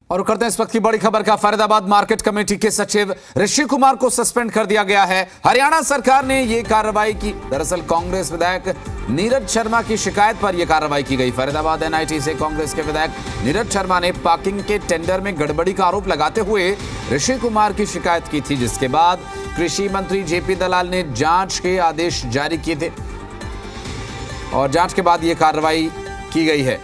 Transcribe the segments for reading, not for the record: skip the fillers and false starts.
और करते हैं इस वक्त की बड़ी खबर का। फरीदाबाद मार्केट कमेटी के सचिव ऋषि कुमार को सस्पेंड कर दिया गया है। हरियाणा सरकार ने यह कार्रवाई की। दरअसल कांग्रेस विधायक नीरज शर्मा की शिकायत पर यह कार्रवाई की गई। फरीदाबाद एनआईटी से कांग्रेस के विधायक नीरज शर्मा ने पार्किंग के टेंडर में गड़बड़ी का आरोप लगाते हुए ऋषि कुमार की शिकायत की थी, जिसके बाद कृषि मंत्री जेपी दलाल ने जांच के आदेश जारी किए थे और जांच के बाद यह कार्रवाई की गई है।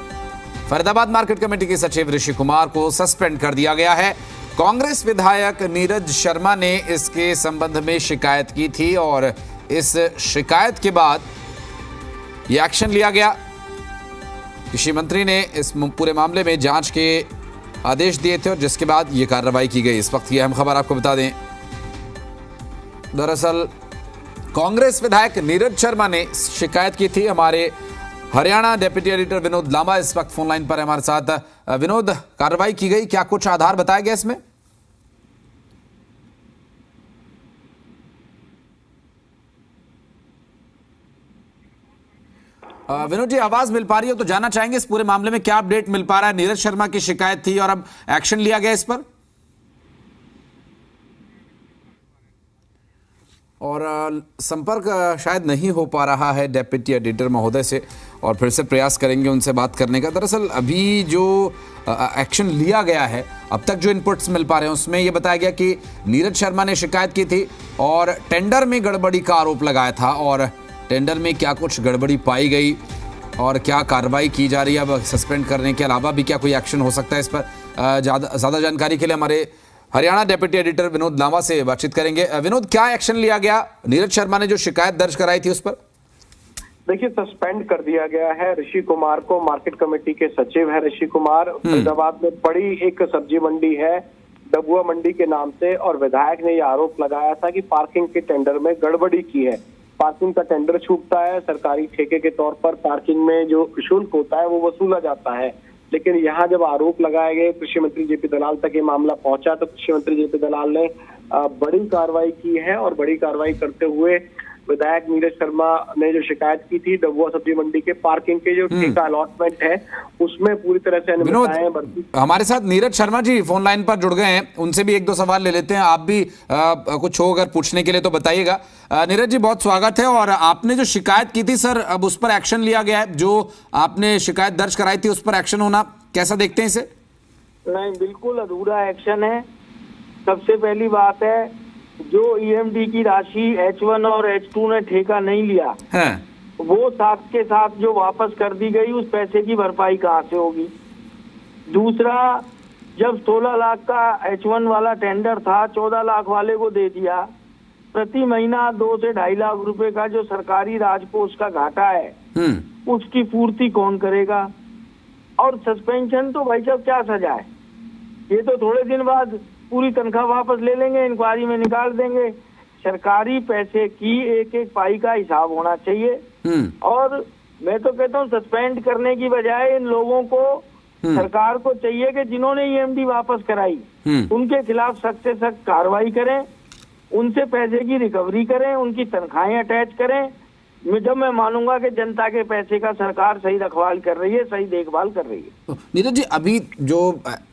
फरीदाबाद मार्केट कमेटी के सचिव ऋषि कुमार को सस्पेंड कर दिया गया है। कांग्रेस विधायक नीरज शर्मा ने इसके संबंध में शिकायत की थी और इस शिकायत के बाद यह एक्शन लिया गया। कृषि मंत्री ने इस पूरे मामले में जांच के आदेश दिए थे और जिसके बाद यह कार्रवाई की गई। इस वक्त की अहम खबर आपको बता दें, दरअसल कांग्रेस विधायक नीरज शर्मा ने शिकायत की थी। हमारे हरियाणा डेप्यूटी एडिटर विनोद लांबा इस वक्त फोन लाइन पर है हमारे साथ। विनोद, कार्रवाई की गई, क्या कुछ आधार बताया गया इसमें? विनोद जी, आवाज मिल पा रही हो तो जानना चाहेंगे इस पूरे मामले में क्या अपडेट मिल पा रहा है। नीरज शर्मा की शिकायत थी और अब एक्शन लिया गया इस पर, और संपर्क शायद नहीं हो पा रहा है डेप्यूटी एडिटर महोदय से, और फिर से प्रयास करेंगे उनसे बात करने का। दरअसल अभी जो एक्शन लिया गया है, अब तक जो इनपुट्स मिल पा रहे हैं उसमें यह बताया गया कि नीरज शर्मा ने शिकायत की थी और टेंडर में गड़बड़ी का आरोप लगाया था, और टेंडर में क्या कुछ गड़बड़ी पाई गई और क्या कार्रवाई की जा रही है। अब सस्पेंड करने के अलावा भी क्या कोई एक्शन हो सकता है इस पर, ज़्यादा जानकारी के लिए हमारे हरियाणा डेप्यूटी एडिटर विनोद लांबा से बातचीत करेंगे। विनोद, क्या एक्शन लिया गया नीरज शर्मा ने जो शिकायत दर्ज कराई थी उस पर? देखिए, सस्पेंड कर दिया गया है ऋषि कुमार को। मार्केट कमेटी के सचिव है ऋषि कुमार। फरीदाबाद में बड़ी एक सब्जी मंडी है डबुआ मंडी के नाम से, और विधायक ने यह आरोप लगाया था कि पार्किंग के टेंडर में गड़बड़ी की है। पार्किंग का टेंडर छूटता है, सरकारी ठेके के तौर पर पार्किंग में जो शुल्क होता है वो वसूला जाता है, लेकिन यहाँ जब आरोप लगाए गए, कृषि मंत्री जेपी दलाल तक ये मामला पहुंचा, तो कृषि मंत्री जेपी दलाल ने बड़ी कार्रवाई की है। और बड़ी कार्रवाई करते हुए विधायक नीरज शर्मा ने जो शिकायत की थी डबुआ सब्जी मंडी के पार्किंग के जो ठेका अलॉटमेंट है उसमें पूरी तरह से हमारे साथ नीरज शर्मा जी फोन लाइन पर जुड़ गए हैं, उनसे भी एक दो सवाल ले लेते हैं। आप भी कुछ हो अगर पूछने के लिए तो बताइएगा। नीरज जी, बहुत स्वागत है। और आपने जो शिकायत की थी सर, अब उस पर एक्शन लिया गया है? जो आपने शिकायत दर्ज कराई थी उस पर एक्शन होना कैसा देखते हैं इसे? नहीं, बिल्कुल अधूरा एक्शन है। सबसे पहली बात है, जो ईएमडी की राशि H1 और H2 ने ठेका नहीं लिया है, वो साथ के साथ जो वापस कर दी गई, उस पैसे की भरपाई कहाँ से होगी? दूसरा, जब 16 लाख का H1 वाला टेंडर था, 14 लाख वाले को दे दिया। प्रति महीना 2 से 2.5 लाख रुपए का जो सरकारी राजकोष का घाटा है उसकी पूर्ति कौन करेगा? और सस्पेंशन तो भाई साहब क्या सजा है? ये तो थोड़े दिन बाद पूरी तनख्वाह वापस ले लेंगे, इंक्वायरी में निकाल देंगे। सरकारी पैसे की एक एक पाई का हिसाब होना चाहिए। और मैं तो कहता हूँ सस्पेंड करने की बजाय इन लोगों को, सरकार को चाहिए कि जिन्होंने ईएमडी वापस कराई उनके खिलाफ सख्त से सख्त कार्रवाई करें, उनसे पैसे की रिकवरी करें, उनकी तनख्वाहें अटैच करें। जब मैं मानूंगा कि जनता के पैसे का सरकार सही रखवाल कर रही है, सही देखभाल कर रही है। नीरज जी, अभी जो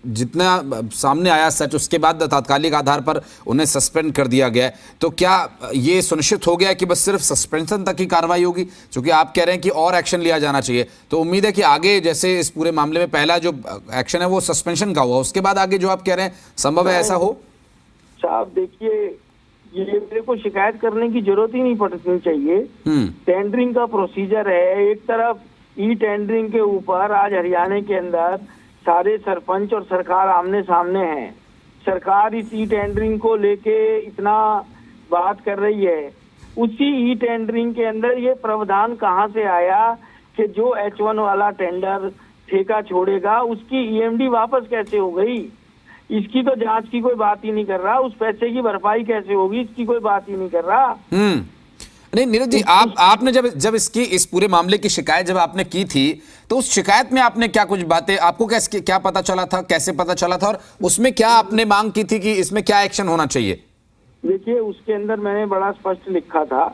जितना सामने आया सच, उसके बाद तात्कालिक आधार पर उन्हें सस्पेंड कर दिया गया है, तो क्या ये सुनिश्चित हो गया कि बस सिर्फ सस्पेंशन तक ही कार्रवाई होगी? क्योंकि आप कह रहे हैं कि और एक्शन लिया जाना चाहिए, तो उम्मीद है कि आगे जैसे इस पूरे मामले में पहला जो एक्शन है वो सस्पेंशन का हुआ, उसके बाद आगे जो आप कह रहे हैं संभव है ऐसा हो? साहब देखिए, ये मेरे को शिकायत करने की जरूरत ही नहीं पड़नी चाहिए। टेंडरिंग का प्रोसीजर है। एक तरफ ई टेंडरिंग के ऊपर आज हरियाणा के अंदर सारे सरपंच और सरकार आमने सामने हैं। सरकार इस ई टेंडरिंग को लेके इतना बात कर रही है, उसी ई टेंडरिंग के अंदर ये प्रावधान कहाँ से आया कि जो H1 वाला टेंडर ठेका छोड़ेगा उसकी ईएमडी वापस कैसे हो गई? इसकी तो जांच की कोई बात ही नहीं कर रहा। उस पैसे की भरपाई कैसे होगी, इसकी कोई बात ही नहीं कर रहा। नहीं नीरज जी, आपने जब इसकी इस पूरे मामले की शिकायत जब आपने की थी, तो उस शिकायत में आपने क्या कुछ बातें, आपको क्या पता चला था, कैसे पता चला था, और उसमें क्या आपने मांग की थी कि इसमें क्या एक्शन होना चाहिए? देखिए, उसके अंदर मैंने बड़ा स्पष्ट लिखा था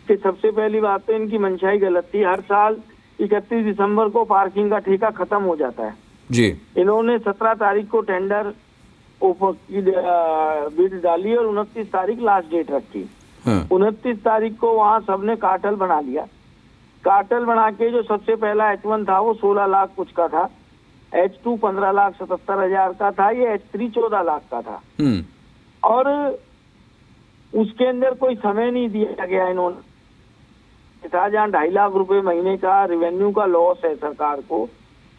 कि सबसे पहली बात तो इनकी मंशाई गलत थी। हर साल 31 दिसंबर को पार्किंग का ठेका खत्म हो जाता है। जी। इन्होंने 17 तारीख को टेंडर की बिड डाली और 29 तारीख लास्ट डेट रखी। 29 तारीख को वहाँ सबने कार्टेल बना लिया। कार्टेल बना के जो सबसे पहला H1 था वो 16 लाख कुछ का था, H2 15,77,000 का था, ये H3 14 लाख का था। और उसके अंदर कोई समय नहीं दिया गया इन्होंने, था जहाँ 2.5 लाख रुपए महीने का रेवेन्यू का लॉस है सरकार को,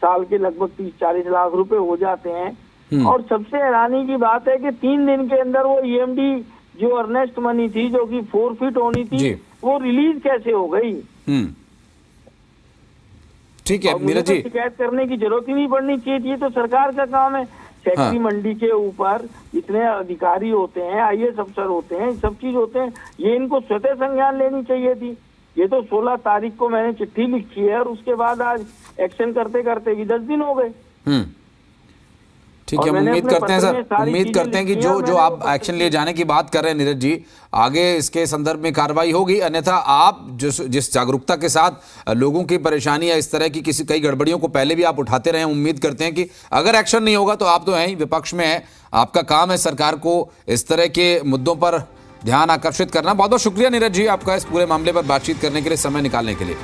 साल के लगभग 30-40 लाख रुपए हो जाते हैं। और सबसे हैरानी की बात है कि 3 दिन के अंदर वो ईएमडी जो अर्नेस्ट मनी थी, जो कि फोरफिट होनी थी, वो रिलीज कैसे हो गई? ठीक है नीरज जी, शिकायत करने की जरूरत ही नहीं पड़नी चाहिए, ये तो सरकार का काम है। फैक्ट्री मंडी के ऊपर इतने अधिकारी होते हैं, IAS अफसर होते हैं, सब चीज होते हैं, ये इनको स्वतः संज्ञान लेनी चाहिए थी। ये तो 16 तारीख को मैंने चिट्ठी लिखी है और उसके बाद आज एक्शन करते करते भी 10 दिन हो गए। ठीक है, उम्मीद करते हैं सर, उम्मीद करते हैं कि जो आप एक्शन लिए जाने की बात कर रहे हैं नीरज जी, आगे इसके संदर्भ में कार्रवाई होगी। अन्यथा आप जिस जागरूकता के साथ लोगों की परेशानी या इस तरह की कई गड़बड़ियों को पहले भी आप उठाते रहे, उम्मीद करते हैं कि अगर एक्शन नहीं होगा तो आप तो हैं ही, विपक्ष में है, आपका काम है सरकार को इस तरह के मुद्दों पर ध्यान आकर्षित करना। बहुत बहुत शुक्रिया नीरज जी आपका इस पूरे मामले पर बातचीत करने के लिए, समय निकालने के लिए।